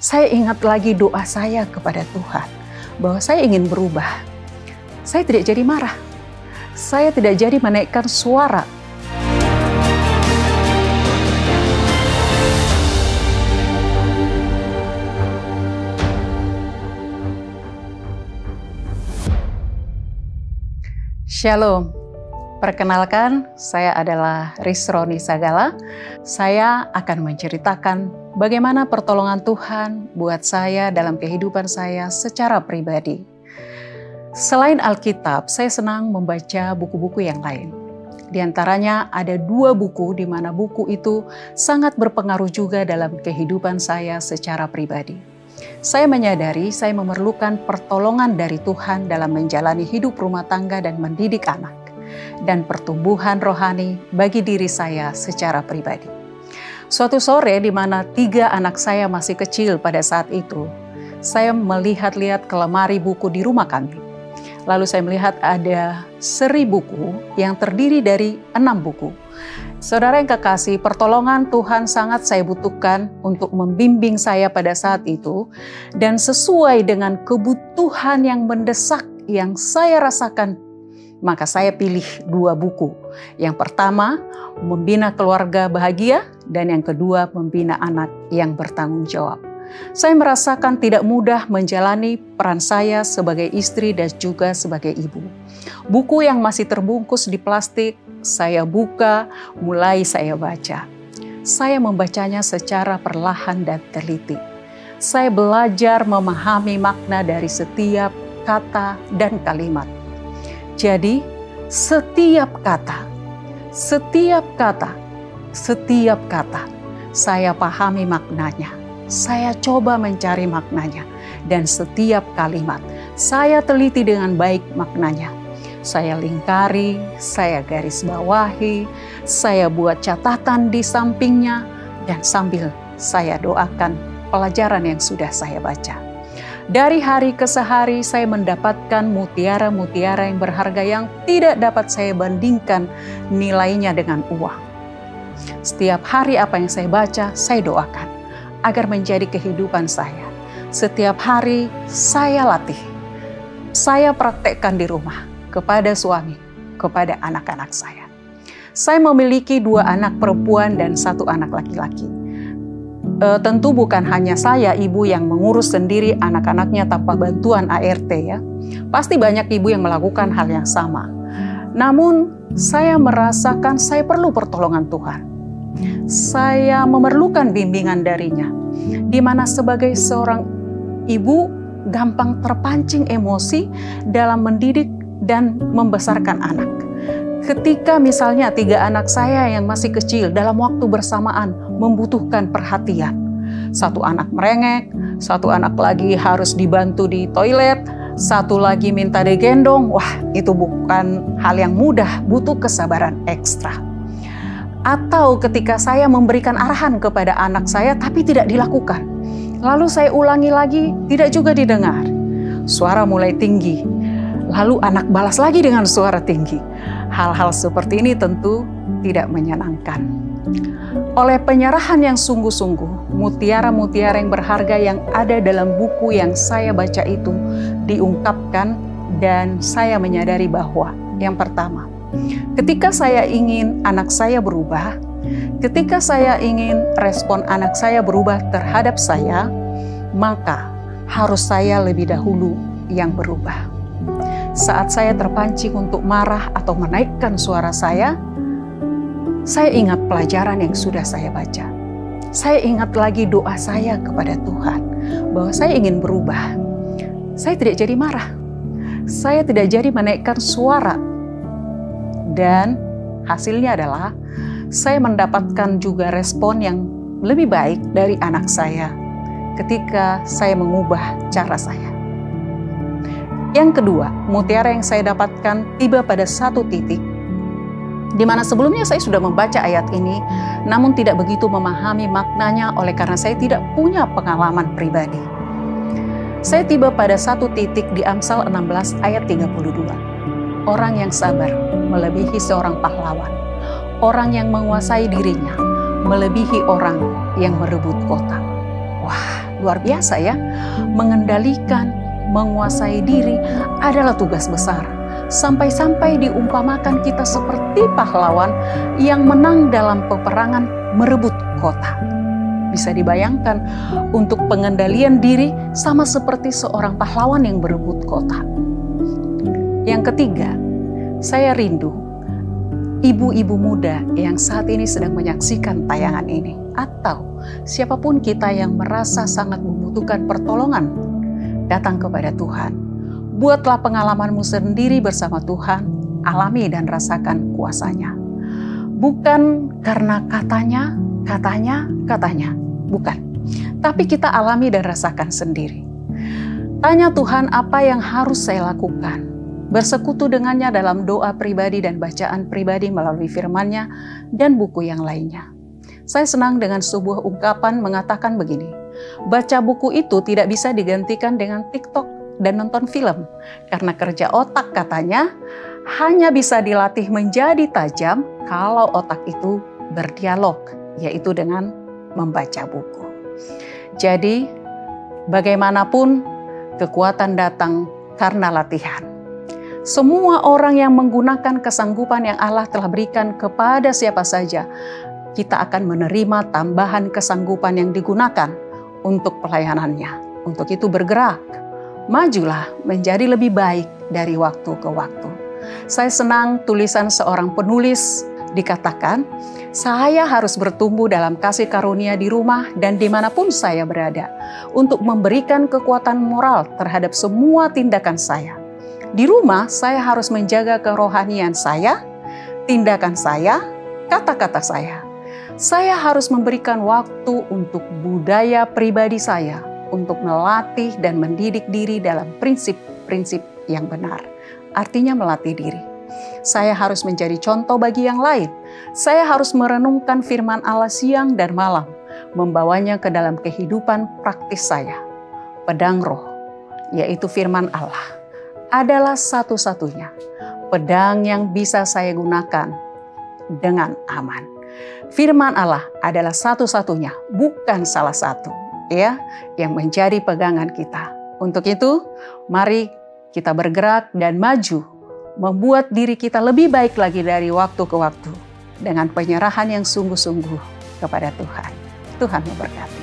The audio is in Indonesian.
saya ingat lagi doa saya kepada Tuhan bahwa saya ingin berubah. Saya tidak jadi marah. Saya tidak jadi menaikkan suara. Shalom, perkenalkan saya adalah Risroni Sagala. Saya akan menceritakan bagaimana pertolongan Tuhan buat saya dalam kehidupan saya secara pribadi. Selain Alkitab, saya senang membaca buku-buku yang lain. Di antaranya ada 2 buku di mana buku itu sangat berpengaruh juga dalam kehidupan saya secara pribadi. Saya menyadari saya memerlukan pertolongan dari Tuhan dalam menjalani hidup rumah tangga dan mendidik anak, dan pertumbuhan rohani bagi diri saya secara pribadi. Suatu sore di mana 3 anak saya masih kecil pada saat itu, saya melihat-lihat ke lemari buku di rumah kami. Lalu saya melihat ada seri buku yang terdiri dari 6 buku. Saudara yang kekasih, pertolongan Tuhan sangat saya butuhkan untuk membimbing saya pada saat itu, dan sesuai dengan kebutuhan yang mendesak yang saya rasakan, maka saya pilih 2 buku. Yang pertama, Membina Keluarga Bahagia, dan yang kedua, Membina Anak yang Bertanggung Jawab. Saya merasakan tidak mudah menjalani peran saya sebagai istri dan juga sebagai ibu. Buku yang masih terbungkus di plastik, saya buka, mulai saya baca. Saya membacanya secara perlahan dan teliti. Saya belajar memahami makna dari setiap kata dan kalimat. Jadi, setiap kata, saya pahami maknanya. Saya coba mencari maknanya, dan setiap kalimat saya teliti dengan baik maknanya. Saya lingkari, saya garis bawahi, saya buat catatan di sampingnya, dan sambil saya doakan pelajaran yang sudah saya baca. Dari hari ke hari saya mendapatkan mutiara-mutiara yang berharga yang tidak dapat saya bandingkan nilainya dengan uang. Setiap hari apa yang saya baca, saya doakan agar menjadi kehidupan saya. Setiap hari saya latih, saya praktekkan di rumah kepada suami, kepada anak-anak saya. Saya memiliki 2 anak perempuan dan 1 anak laki-laki. Tentu bukan hanya saya, ibu, yang mengurus sendiri anak-anaknya tanpa bantuan ART ya. Pasti banyak ibu yang melakukan hal yang sama. Namun saya merasakan saya perlu pertolongan Tuhan. Saya memerlukan bimbingan darinya, di mana sebagai seorang ibu gampang terpancing emosi dalam mendidik dan membesarkan anak. Ketika misalnya 3 anak saya yang masih kecil dalam waktu bersamaan membutuhkan perhatian. 1 anak merengek, 1 anak lagi harus dibantu di toilet, 1 lagi minta digendong. Wah, itu bukan hal yang mudah, butuh kesabaran ekstra. Atau ketika saya memberikan arahan kepada anak saya tapi tidak dilakukan. Lalu saya ulangi lagi, tidak juga didengar. Suara mulai tinggi. Lalu anak balas lagi dengan suara tinggi. Hal-hal seperti ini tentu tidak menyenangkan. Oleh penyerahan yang sungguh-sungguh, mutiara-mutiara yang berharga yang ada dalam buku yang saya baca itu diungkapkan, dan saya menyadari bahwa yang pertama, ketika saya ingin anak saya berubah, ketika saya ingin respon anak saya berubah terhadap saya, maka harus saya lebih dahulu yang berubah. Saat saya terpancing untuk marah atau menaikkan suara saya ingat pelajaran yang sudah saya baca. Saya ingat lagi doa saya kepada Tuhan bahwa saya ingin berubah. Saya tidak jadi marah. Saya tidak jadi menaikkan suara. Dan hasilnya adalah saya mendapatkan juga respon yang lebih baik dari anak saya ketika saya mengubah cara saya. Yang kedua, mutiara yang saya dapatkan tiba pada 1 titik di mana sebelumnya saya sudah membaca ayat ini, namun tidak begitu memahami maknanya oleh karena saya tidak punya pengalaman pribadi. Saya tiba pada 1 titik di Amsal 16 ayat 32. Orang yang sabar melebihi seorang pahlawan. Orang yang menguasai dirinya melebihi orang yang merebut kota. Wah, Luar biasa ya, mengendalikan, menguasai diri adalah tugas besar. Sampai-sampai diumpamakan kita seperti pahlawan yang menang dalam peperangan merebut kota. Bisa dibayangkan untuk pengendalian diri sama seperti seorang pahlawan yang berebut kota. Yang ketiga, saya rindu ibu-ibu muda yang saat ini sedang menyaksikan tayangan ini, atau siapapun kita yang merasa sangat membutuhkan pertolongan, datang kepada Tuhan. Buatlah pengalamanmu sendiri bersama Tuhan, alami dan rasakan kuasa-Nya. Bukan karena katanya, bukan. Tapi kita alami dan rasakan sendiri. Tanya Tuhan, apa yang harus saya lakukan? Bersekutu dengannya dalam doa pribadi dan bacaan pribadi melalui firman-Nya dan buku yang lainnya. Saya senang dengan sebuah ungkapan mengatakan begini, baca buku itu tidak bisa digantikan dengan TikTok dan nonton film. Karena kerja otak katanya hanya bisa dilatih menjadi tajam kalau otak itu berdialog, yaitu dengan membaca buku. Jadi bagaimanapun kekuatan datang karena latihan. Semua orang yang menggunakan kesanggupan yang Allah telah berikan kepada siapa saja, kita akan menerima tambahan kesanggupan yang digunakan untuk pelayanannya. Untuk itu bergerak, majulah menjadi lebih baik dari waktu ke waktu. Saya senang tulisan seorang penulis dikatakan, saya harus bertumbuh dalam kasih karunia di rumah dan dimanapun saya berada untuk memberikan kekuatan moral terhadap semua tindakan saya. Di rumah saya harus menjaga kerohanian saya, tindakan saya, kata-kata saya. Saya harus memberikan waktu untuk budaya pribadi saya, untuk melatih dan mendidik diri dalam prinsip-prinsip yang benar. Artinya melatih diri. Saya harus menjadi contoh bagi yang lain. Saya harus merenungkan firman Allah siang dan malam, membawanya ke dalam kehidupan praktis saya. Pedang roh, yaitu firman Allah, adalah satu-satunya pedang yang bisa saya gunakan dengan aman. Firman Allah adalah satu-satunya, bukan salah satu, ya, yang menjadi pegangan kita. Untuk itu, mari kita bergerak dan maju, membuat diri kita lebih baik lagi dari waktu ke waktu, dengan penyerahan yang sungguh-sungguh kepada Tuhan. Tuhan memberkati.